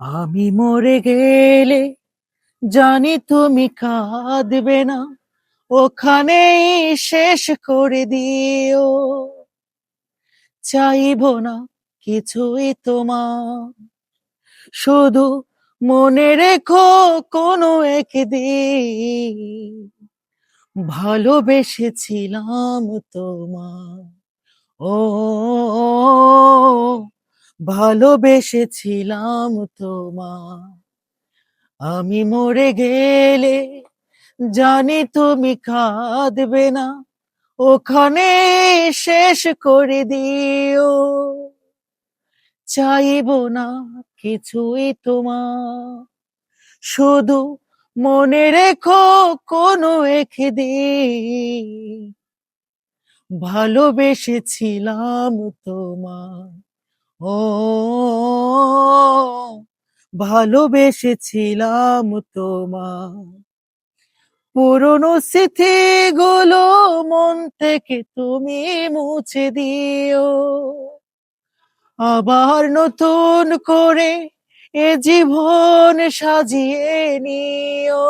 আমি মরে গেলে জানি তুমি কাঁদবে না, ওখানেই শেষ করে দিও। চাইবো না কিছুই তোমার, শুধু মনে রেখো কোনো একদিন ভালোবেসেছিলাম তোমার। ও ভালোবেসেছিলাম তোমার। আমি মরে গেলে জানি তুমি কাঁদবে না, ওখানে শেষ করে দিও। চাইবো না কিছুই তোমার, শুধু মনে রেখো কোনো একদিন ভালোবেসেছিলাম তোমার। ও ভালোবেসেছিলাম তোমার। পুরনো স্মৃতিগুলো মন থেকে তুমি মুছে দিও, আবার নতুন করে এ জীবন সাজিয়ে নিও।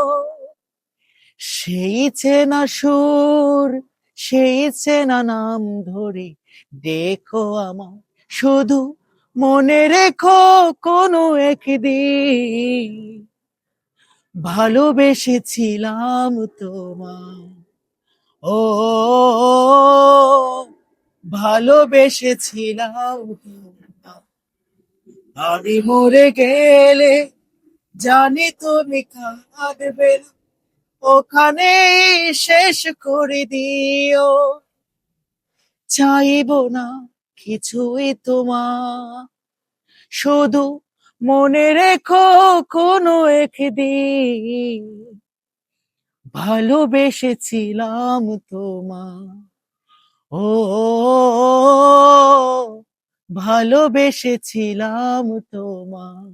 সেই চেনা সুর, সেই চেনা নাম ধরে দেখো আমার, শুধু মনে রেখো কোনো একদিন ভালোবেসেছিলাম তোমার। ও ভালোবেসেছিলাম তোমার। আমি মরে গেলে জানি তুমি কাঁদবে না, ওখানে শেষ করে দিও। চাইবো না কিছুই তোমার, শুধু মনে রেখো কোনো একদিন ভালোবেসেছিলাম তোমার। ও ভালোবেসেছিলাম তোমার।